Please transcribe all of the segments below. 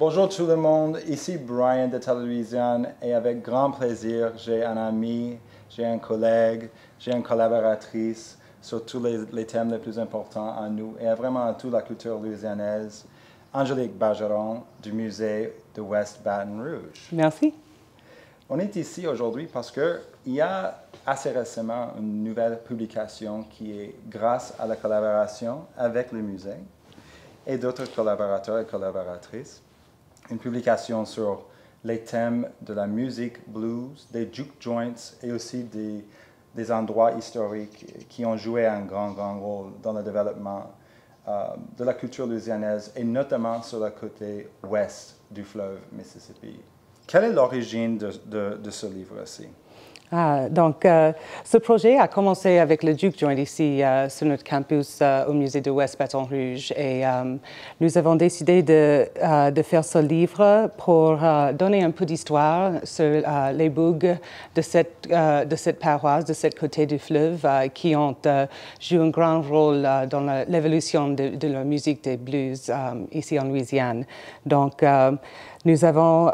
Bonjour tout le monde, ici Brian de Télélouisiane et avec grand plaisir, j'ai un ami, j'ai un collègue, j'ai une collaboratrice sur tous les thèmes les plus importants à nous et vraiment à toute la culture louisianaise, Angélique Bergeron du musée de West Baton Rouge. Merci. On est ici aujourd'hui parce qu'il y a assez récemment une nouvelle publication qui est grâce à la collaboration avec le musée et d'autres collaborateurs et collaboratrices. Une publication sur les thèmes de la musique blues, des juke joints et aussi des endroits historiques qui ont joué un grand rôle dans le développement de la culture louisianaise et notamment sur le côté ouest du fleuve Mississippi. Quelle est l'origine de ce livre-ci? Ce projet a commencé avec le Juke Joint ici sur notre campus au musée de West Baton Rouge et nous avons décidé de faire ce livre pour donner un peu d'histoire sur les bougs de cette paroisse, de ce côté du fleuve qui ont joué un grand rôle dans l'évolution de la musique des blues ici en Louisiane. Donc, nous avons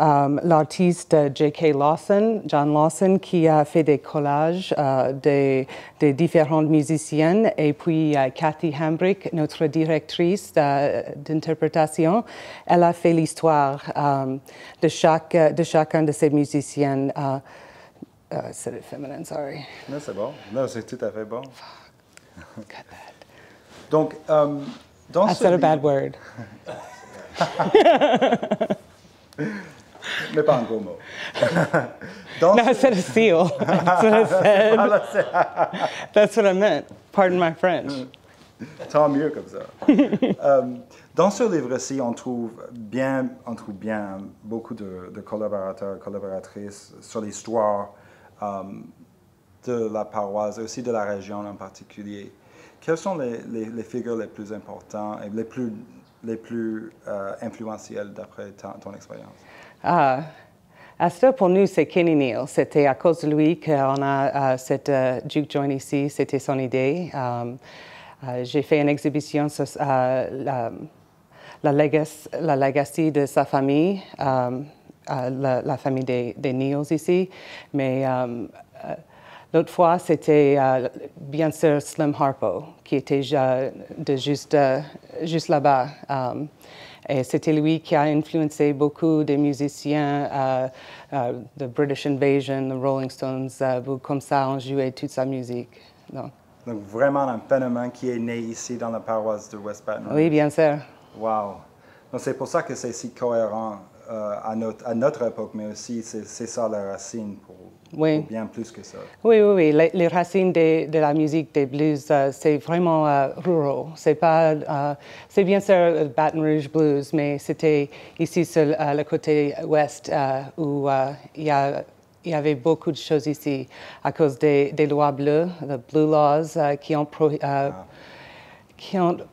l'artiste J.K. Lawson, John Lawson, qui a fait des collages des différentes musiciennes. Et puis Cathy Hambrick, notre directrice d'interprétation, elle a fait l'histoire de chacun de ces musiciennes. C'est le féminin, sorry. Non, c'est bon. Non, c'est tout à fait bon. Got that. Donc, dans I said a bad word. Mais pas un gros mot. No, I said a seal. That's what I said. That's what I meant. Pardon my French. Tant mieux comme ça. Dans ce livre-ci, on trouve bien beaucoup de collaborateurs et collaboratrices sur l'histoire de la paroisse et aussi de la région en particulier. Quelles sont les figures les plus importantes et les plus influentielles d'après ton expérience? À ça, pour nous, c'est Kenny Neal. C'était à cause de lui qu'on a cette juke joint ici. C'était son idée. J'ai fait une exhibition sur la legacy de sa famille, la famille des Neals ici. Mais l'autre fois, c'était bien sûr Slim Harpo, qui était juste là-bas. Et c'était lui qui a influencé beaucoup des musiciens de British Invasion, the Rolling Stones, comme ça, on jouait toute sa musique. Donc vraiment un phénomène qui est né ici dans la paroisse de West Baton Rouge. Oui, bien sûr. Wow. Donc c'est pour ça que c'est si cohérent à notre époque, mais aussi c'est ça la racine pour bien plus que ça. Oui. Les racines de la musique des blues, c'est vraiment rural. C'est bien sûr Baton Rouge Blues, mais c'était ici sur le côté ouest où il y avait beaucoup de choses ici à cause des lois bleues, les Blue Laws, qui ont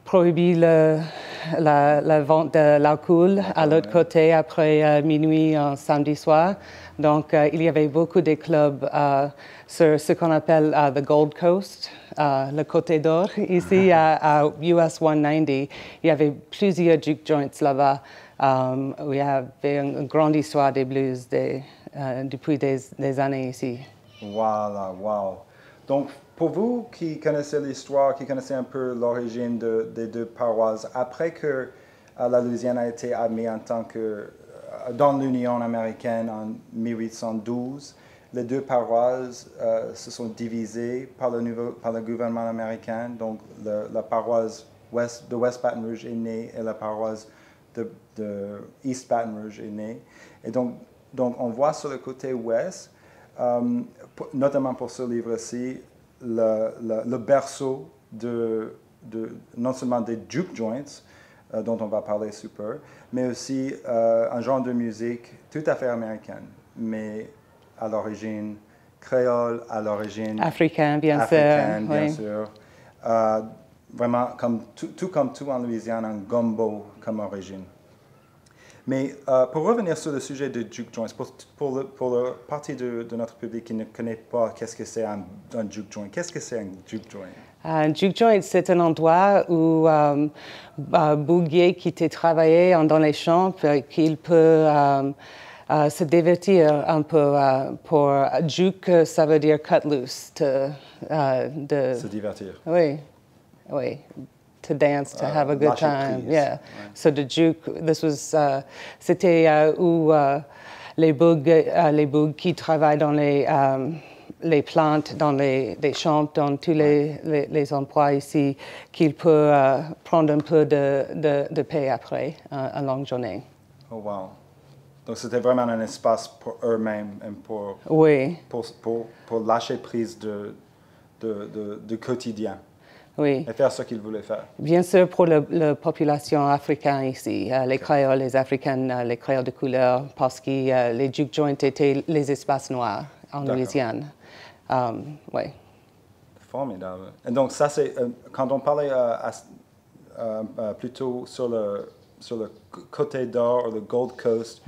prohibé la vente de l'alcool à l'autre côté après minuit un samedi soir. Donc, il y avait beaucoup de clubs sur ce qu'on appelle the Gold Coast, le côté d'or. Ici, à US 190, il y avait plusieurs juke joints là-bas où il y avait une grande histoire des blues depuis des années ici. Voilà, wow. Donc, pour vous qui connaissez l'histoire, qui connaissez un peu l'origine des deux paroisses, après que la Louisiane a été admise en tant que dans l'Union américaine en 1812, les deux paroisses se sont divisées par le gouvernement américain. Donc, la paroisse de West Baton Rouge est née et la paroisse de East Baton Rouge est née. Et donc on voit sur le côté ouest, notamment pour ce livre-ci, le berceau non seulement des juke joints, dont on va parler super, mais aussi un genre de musique tout à fait américaine, mais à l'origine créole, à l'origine africaine, bien sûr. Vraiment, tout comme tout en Louisiane, un gumbo comme origine. Mais pour revenir sur le sujet de juke joints, pour la partie de notre public qui ne connaît pas qu'est-ce que c'est un juke joint, qu'est-ce que c'est un juke joint? Un juke joint, c'est un endroit où Bouguier qui était travaillé dans les champs, qu'il peut se divertir un peu. Pour juke, ça veut dire cut loose. Se divertir. Oui, oui. To dance, to have a good time. Prise. Yeah. Ouais. So the juke, c'était où les Boug qui travaillent dans les plantes, dans les champs, dans tous les endroits ici, qu'ils peuvent prendre un peu de paix après une longue journée. Oh, wow. Donc, c'était vraiment un espace pour eux-mêmes et Oui. pour lâcher prise de quotidien. Oui. Et faire ce qu'ils voulaient faire. Bien sûr, pour la population africaine ici, les créoles, les africaines, les créoles de couleur, parce que les juke joints étaient les espaces noirs en Louisiane. Oui. Formidable. Et donc, ça, c'est quand on parlait plutôt sur le côté d'or, le Gold Coast,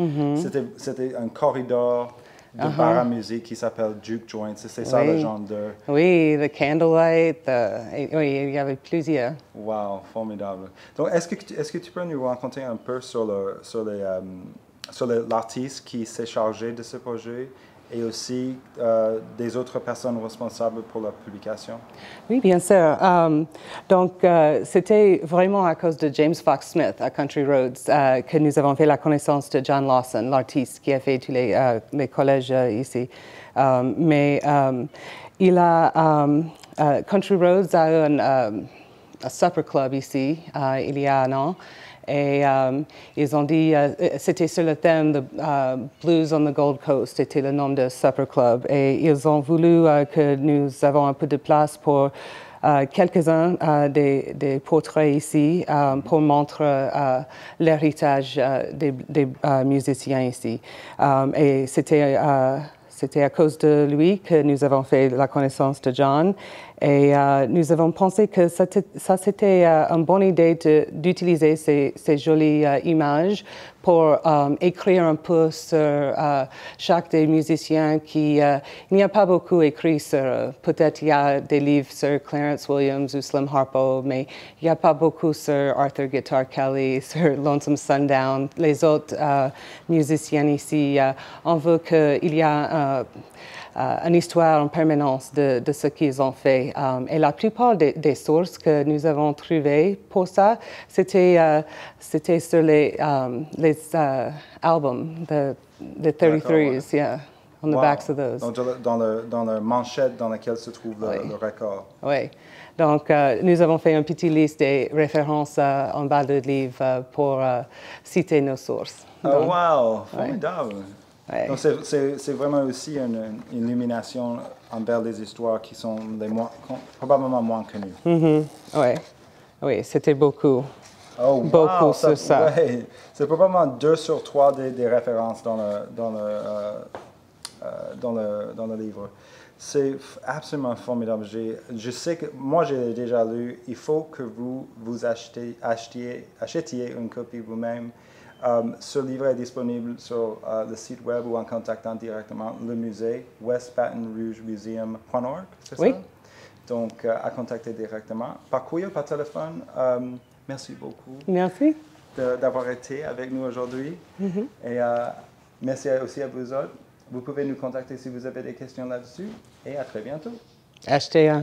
c'était un corridor de bar à musique qui s'appelle Juke Joint. C'est ça le genre de... Oui, the candlelight, oui, il y avait plusieurs. Wow, formidable. Donc, est-ce que tu peux nous raconter un peu sur l'artiste qui s'est chargé de ce projet et aussi des autres personnes responsables pour la publication? Oui, bien sûr. Donc, c'était vraiment à cause de James Fox Smith à Country Roads que nous avons fait la connaissance de John Lawson, l'artiste qui a fait tous les collèges ici. Mais il a Country Roads a eu un supper club ici il y a un an. Et ils ont dit, c'était sur le thème de Blues on the Gold Coast, c'était le nom de Supper Club. Et ils ont voulu que nous avons un peu de place pour quelques-uns des portraits ici pour montrer l'héritage des musiciens ici. Et c'était à cause de lui que nous avons fait la connaissance de John. Et nous avons pensé que ça c'était une bonne idée d'utiliser ces jolies images pour écrire un peu sur chaque des musiciens il n'y a pas beaucoup écrit sur, peut-être il y a des livres sur Clarence Williams ou Slim Harpo, mais il n'y a pas beaucoup sur Arthur Guitar Kelly, sur Lonesome Sundown, les autres musiciens ici. On veut qu'il y a une histoire en permanence de ce qu'ils ont fait. Et la plupart des sources que nous avons trouvées pour ça, c'était sur les albums, the 33s, yeah, on the backs of those. Donc, dans la manchette dans laquelle se trouve le record. Oui. Donc, nous avons fait une petite liste des références en bas du livre pour citer nos sources. Oh, wow! Formidable! Ouais. Donc, c'est vraiment aussi une illumination envers les histoires qui sont probablement moins connues. Oui, c'était beaucoup. Oh, beaucoup sur ça. Ouais. C'est probablement 2 sur 3 des références dans le livre. C'est absolument formidable. Je sais que moi, j'ai déjà lu. Il faut que vous achetiez une copie vous-même. Ce livre est disponible sur le site web ou en contactant directement le musée, westbatonrougemuseum.org, c'est Oui. ça? Donc, à contacter directement. Par courriel, par téléphone. Merci beaucoup. Merci. D'avoir été avec nous aujourd'hui. Et merci aussi à vous autres. Vous pouvez nous contacter si vous avez des questions là-dessus. Et à très bientôt. Achetez un.